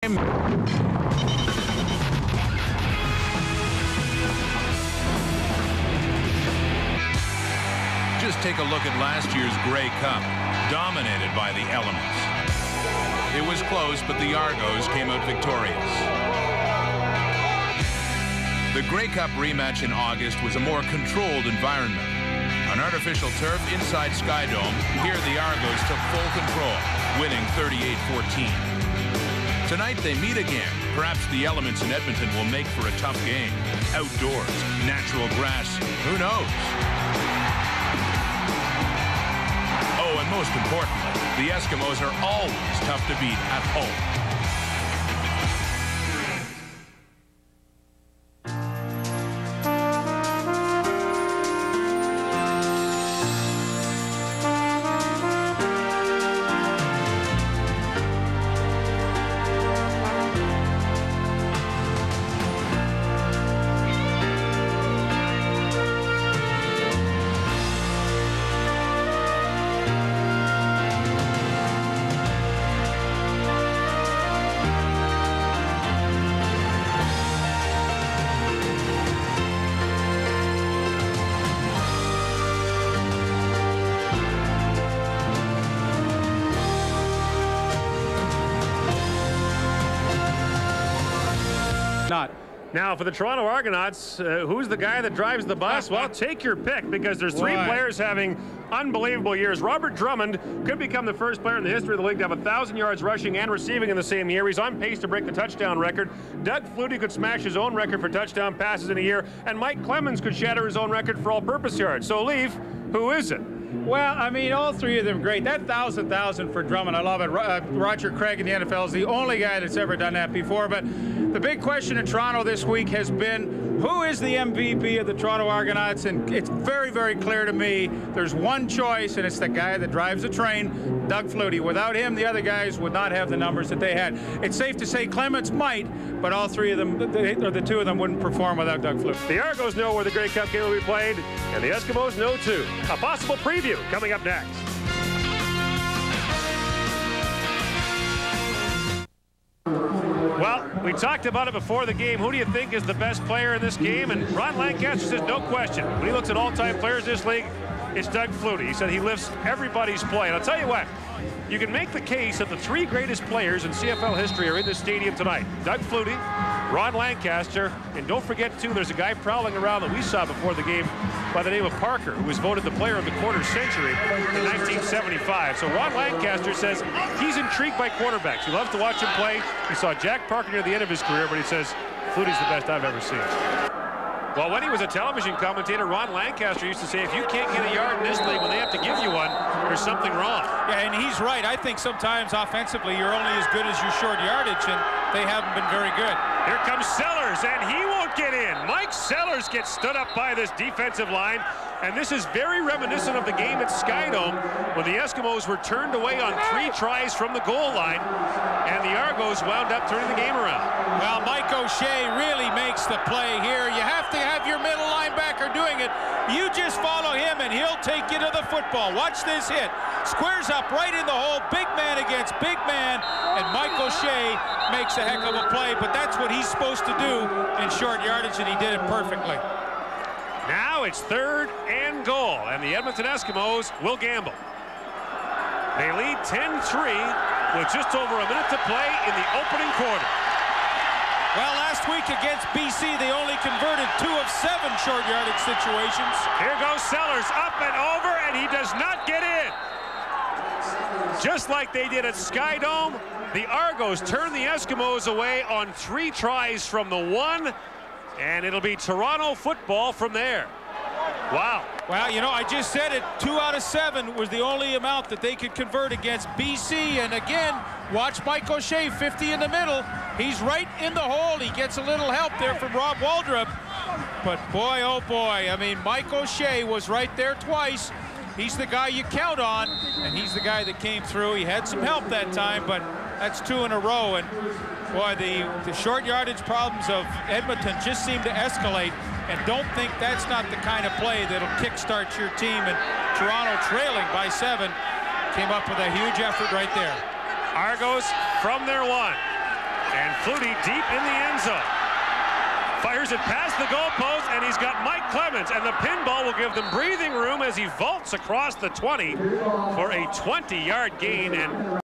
Just take a look at last year's Grey Cup, dominated by the elements. It was close, but the Argos came out victorious. The Grey Cup rematch in August was a more controlled environment. On artificial turf inside Skydome, here the Argos took full control, winning 38-14. Tonight they meet again. Perhaps the elements in Edmonton will make for a tough game. Outdoors, natural grass, who knows? Oh, and most importantly, the Eskimos are always tough to beat at home. Now, for the Toronto Argonauts, who's the guy that drives the bus? Well, take your pick, because there's three players having unbelievable years. Robert Drummond could become the first player in the history of the league to have 1,000 yards rushing and receiving in the same year. He's on pace to break the touchdown record. Doug Flutie could smash his own record for touchdown passes in a year, and Mike Clemons could shatter his own record for all-purpose yards. So, Leaf, who is it? Well, I mean, all three of them great. That 1,000 for Drummond, I love it. Roger Craig in the NFL is the only guy that's ever done that before. But the big question in Toronto this week has been, who is the MVP of the Toronto Argonauts? And it's very, very clear to me there's one choice, and it's the guy that drives the train, Doug Flutie. Without him, the other guys would not have the numbers that they had. It's safe to say Clemons might, but all three of them, or the two of them, wouldn't perform without Doug Flutie. The Argos know where the Grey Cup game will be played, and the Eskimos know too. A possible preview coming up next. Well, we talked about it before the game. Who do you think is the best player in this game? And Ron Lancaster says no question. When he looks at all-time players in this league, it's Doug Flutie. He said he lifts everybody's play. And I'll tell you what, you can make the case that the three greatest players in CFL history are in this stadium tonight. Doug Flutie, Ron Lancaster, and don't forget, too, there's a guy prowling around that we saw before the game by the name of Parker, who was voted the player of the quarter century in 1975. So Ron Lancaster says he's intrigued by quarterbacks. He loves to watch him play. He saw Jack Parker near the end of his career, but he says Flutie's the best I've ever seen. Well, when he was a television commentator, Ron Lancaster used to say, if you can't get a yard in this league when they have to give you one, there's something wrong. Yeah, and he's right. I think sometimes offensively you're only as good as your short yardage, and they haven't been very good. Here comes Sellers, and he won't get in. Mike Sellers gets stood up by this defensive line, and this is very reminiscent of the game at Skydome when the Eskimos were turned away on 3 tries from the goal line, and the Argos wound up turning the game around. Well, Mike O'Shea really makes the play here. You have to have your middle linebacker doing it. You just follow him, and he'll take you to the football. Watch this hit. Squares up right in the hole. Big man against big man, and Mike O'Shea makes a heck of a play, but that's what he's supposed to do in short yardage, and he did it perfectly. Now it's 3rd and goal, and the Edmonton Eskimos will gamble. They lead 10-3 with just over a minute to play in the opening quarter. Well, last week against BC, they only converted 2 of 7 short yardage situations. Here goes Sellers, up and over, and he does not get in. Just like they did at Skydome, the Argos turn the Eskimos away on 3 tries from the 1, and it'll be Toronto football from there. Wow. Well, you know, I just said it. 2 out of 7 was the only amount that they could convert against BC. And again, watch Mike O'Shea, 50 in the middle. He's right in the hole. He gets a little help there from Rob Waldrop. But boy, oh boy, I mean, Mike O'Shea was right there twice. He's the guy you count on, and he's the guy that came through. He had some help that time, but that's 2 in a row. And boy, the short yardage problems of Edmonton just seem to escalate. And don't think that's not the kind of play that'll kickstart your team. And Toronto, trailing by 7, came up with a huge effort right there. Argos from their 1. Flutie deep in the end zone. Fires it past the goalpost, and he's got Mike Clemons, and the pinball will give them breathing room as he vaults across the 20 for a 20-yard gain. And